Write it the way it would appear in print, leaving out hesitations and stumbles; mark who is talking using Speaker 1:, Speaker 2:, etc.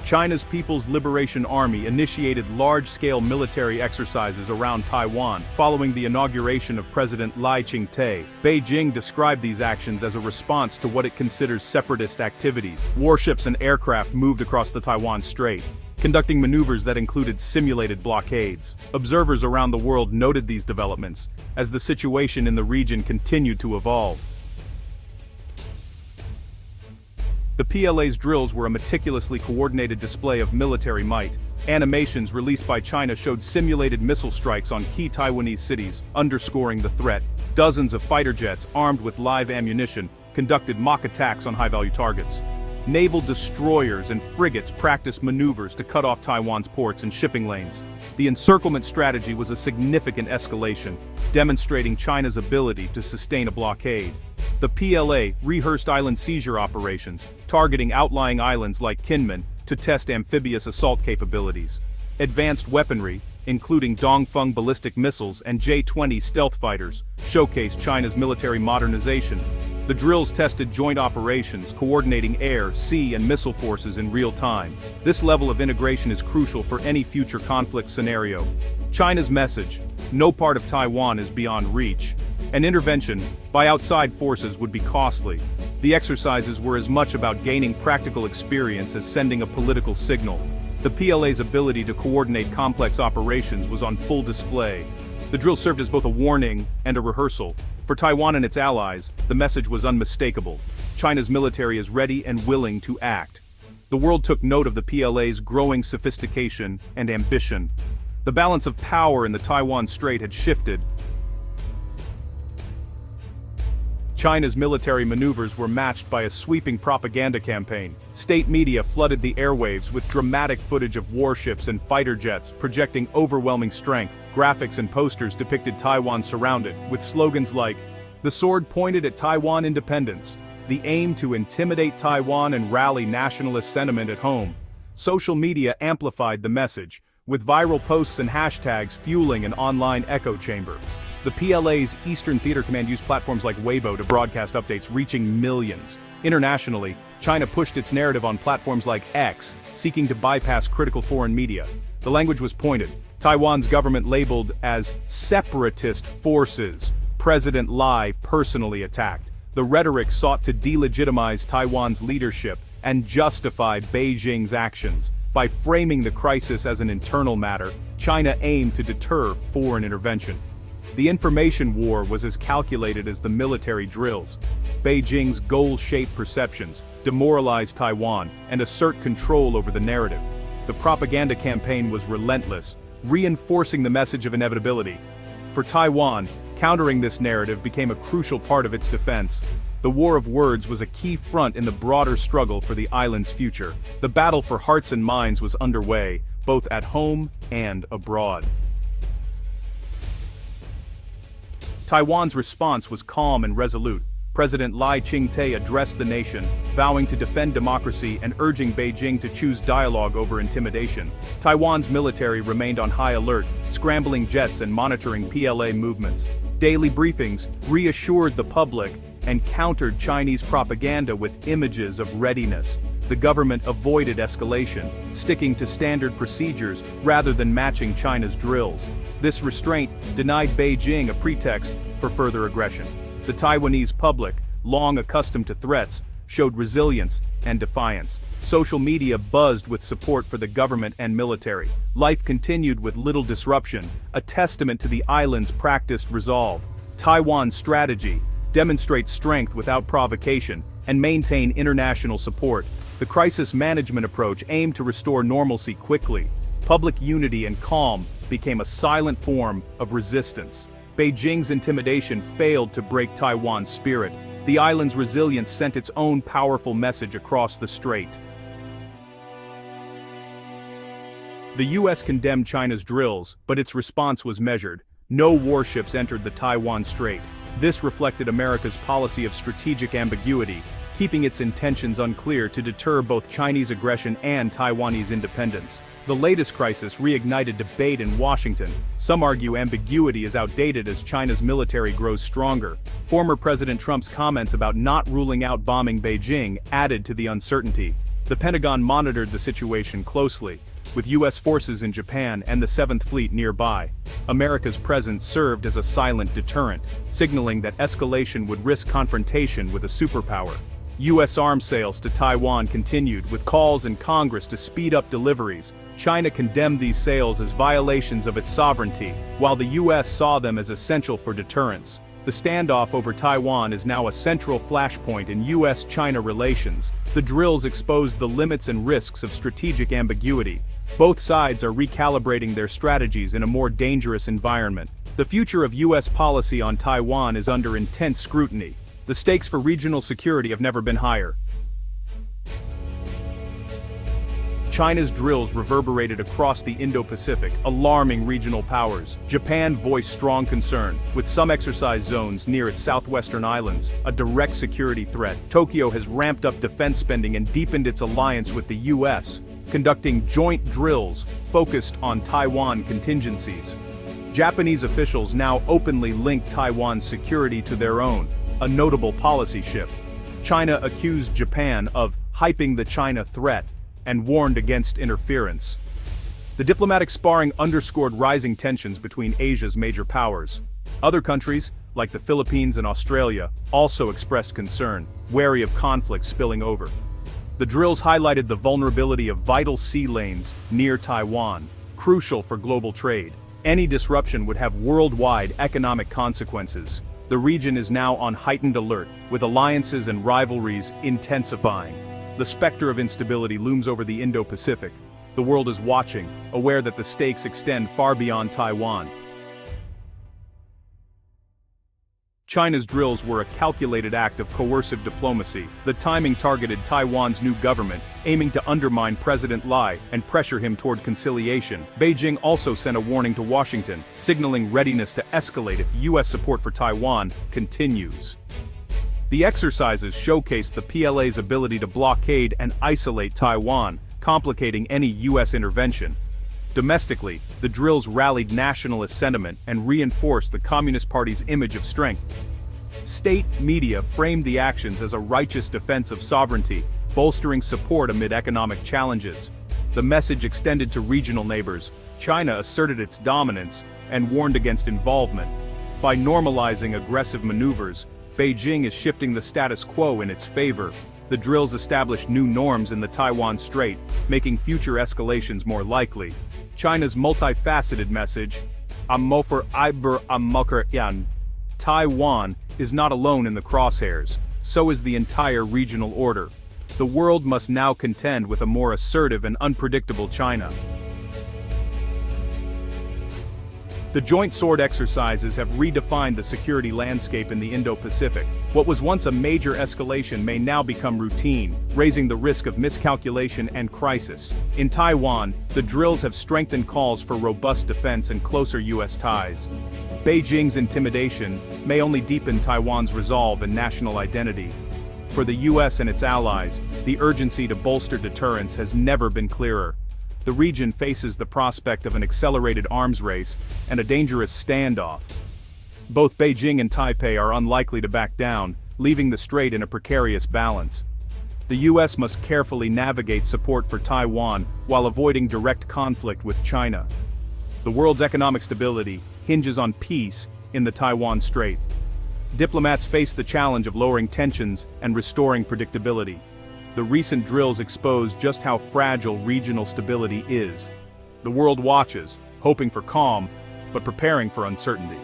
Speaker 1: China's People's Liberation Army initiated large-scale military exercises around Taiwan following the inauguration of President Lai Ching-te. Beijing described these actions as a response to what it considers separatist activities. Warships and aircraft moved across the Taiwan Strait, conducting maneuvers that included simulated blockades. Observers around the world noted these developments as the situation in the region continued to evolve. The PLA's drills were a meticulously coordinated display of military might. Animations released by China showed simulated missile strikes on key Taiwanese cities, underscoring the threat. Dozens of fighter jets, armed with live ammunition, conducted mock attacks on high-value targets. Naval destroyers and frigates practiced maneuvers to cut off Taiwan's ports and shipping lanes. The encirclement strategy was a significant escalation, demonstrating China's ability to sustain a blockade. The PLA rehearsed island seizure operations, targeting outlying islands like Kinmen to test amphibious assault capabilities. Advanced weaponry, including Dongfeng ballistic missiles and J-20 stealth fighters, showcased China's military modernization. The drills tested joint operations, coordinating air, sea, and missile forces in real time. This level of integration is crucial for any future conflict scenario. China's message, "No part of Taiwan is beyond reach." An intervention by outside forces would be costly. The exercises were as much about gaining practical experience as sending a political signal. The PLA's ability to coordinate complex operations was on full display. The drill served as both a warning and a rehearsal. For Taiwan and its allies, the message was unmistakable. China's military is ready and willing to act. The world took note of the PLA's growing sophistication and ambition. The balance of power in the Taiwan Strait had shifted. China's military maneuvers were matched by a sweeping propaganda campaign. State media flooded the airwaves with dramatic footage of warships and fighter jets, projecting overwhelming strength. Graphics and posters depicted Taiwan surrounded, with slogans like, "The sword pointed at Taiwan independence," the aim to intimidate Taiwan and rally nationalist sentiment at home. Social media amplified the message, with viral posts and hashtags fueling an online echo chamber. The PLA's Eastern Theater Command used platforms like Weibo to broadcast updates, reaching millions. Internationally, China pushed its narrative on platforms like X, seeking to bypass critical foreign media. The language was pointed. Taiwan's government labeled as separatist forces. President Lai personally attacked. The rhetoric sought to delegitimize Taiwan's leadership and justify Beijing's actions. By framing the crisis as an internal matter, China aimed to deter foreign intervention. The information war was as calculated as the military drills. Beijing's goal-shaped perceptions demoralized Taiwan and assert control over the narrative. The propaganda campaign was relentless, reinforcing the message of inevitability. For Taiwan, countering this narrative became a crucial part of its defense. The war of words was a key front in the broader struggle for the island's future. The battle for hearts and minds was underway, both at home and abroad. Taiwan's response was calm and resolute. President Lai Ching-te addressed the nation, vowing to defend democracy and urging Beijing to choose dialogue over intimidation. Taiwan's military remained on high alert, scrambling jets and monitoring PLA movements. Daily briefings reassured the public and countered Chinese propaganda with images of readiness. The government avoided escalation, sticking to standard procedures rather than matching China's drills. This restraint denied Beijing a pretext for further aggression. The Taiwanese public, long accustomed to threats, showed resilience and defiance. Social media buzzed with support for the government and military. Life continued with little disruption, a testament to the island's practiced resolve. Taiwan's strategy: demonstrate strength without provocation and maintain international support. The crisis management approach aimed to restore normalcy quickly. Public unity and calm became a silent form of resistance. Beijing's intimidation failed to break Taiwan's spirit. The island's resilience sent its own powerful message across the strait. The US condemned China's drills, but its response was measured. No warships entered the Taiwan Strait. This reflected America's policy of strategic ambiguity, keeping its intentions unclear to deter both Chinese aggression and Taiwanese independence. The latest crisis reignited debate in Washington. Some argue ambiguity is outdated as China's military grows stronger. Former President Trump's comments about not ruling out bombing Beijing added to the uncertainty. The Pentagon monitored the situation closely, with U.S. forces in Japan and the 7th Fleet nearby. America's presence served as a silent deterrent, signaling that escalation would risk confrontation with a superpower. U.S. arms sales to Taiwan continued, with calls in Congress to speed up deliveries. China condemned these sales as violations of its sovereignty, while the U.S. saw them as essential for deterrence. The standoff over Taiwan is now a central flashpoint in U.S.-China relations. The drills exposed the limits and risks of strategic ambiguity. Both sides are recalibrating their strategies in a more dangerous environment. The future of U.S. policy on Taiwan is under intense scrutiny. The stakes for regional security have never been higher. China's drills reverberated across the Indo-Pacific, alarming regional powers. Japan voiced strong concern, with some exercise zones near its southwestern islands a direct security threat. Tokyo has ramped up defense spending and deepened its alliance with the U.S., conducting joint drills focused on Taiwan contingencies. Japanese officials now openly link Taiwan's security to their own, a notable policy shift. China accused Japan of hyping the China threat and warned against interference. The diplomatic sparring underscored rising tensions between Asia's major powers. Other countries, like the Philippines and Australia, also expressed concern, wary of conflict spilling over. The drills highlighted the vulnerability of vital sea lanes near Taiwan, crucial for global trade. Any disruption would have worldwide economic consequences. The region is now on heightened alert, with alliances and rivalries intensifying. The specter of instability looms over the Indo-Pacific. The world is watching, aware that the stakes extend far beyond Taiwan. China's drills were a calculated act of coercive diplomacy. The timing targeted Taiwan's new government, aiming to undermine President Lai and pressure him toward conciliation. Beijing also sent a warning to Washington, signaling readiness to escalate if U.S. support for Taiwan continues. The exercises showcased the PLA's ability to blockade and isolate Taiwan, complicating any U.S. intervention. Domestically, the drills rallied nationalist sentiment and reinforced the Communist Party's image of strength. State media framed the actions as a righteous defense of sovereignty, bolstering support amid economic challenges. The message extended to regional neighbors. China asserted its dominance and warned against involvement. By normalizing aggressive maneuvers, Beijing is shifting the status quo in its favor. The drills established new norms in the Taiwan Strait, making future escalations more likely. China's multifaceted message, Taiwan is not alone in the crosshairs, so is the entire regional order. The world must now contend with a more assertive and unpredictable China. The joint sword exercises have redefined the security landscape in the Indo-Pacific. What was once a major escalation may now become routine, raising the risk of miscalculation and crisis. In Taiwan, the drills have strengthened calls for robust defense and closer U.S. ties. Beijing's intimidation may only deepen Taiwan's resolve and national identity. For the U.S. and its allies, the urgency to bolster deterrence has never been clearer. The region faces the prospect of an accelerated arms race and a dangerous standoff. Both Beijing and Taipei are unlikely to back down, leaving the strait in a precarious balance. The U.S. must carefully navigate support for Taiwan while avoiding direct conflict with China. The world's economic stability hinges on peace in the Taiwan Strait. Diplomats face the challenge of lowering tensions and restoring predictability. The recent drills expose just how fragile regional stability is. The world watches, hoping for calm, but preparing for uncertainty.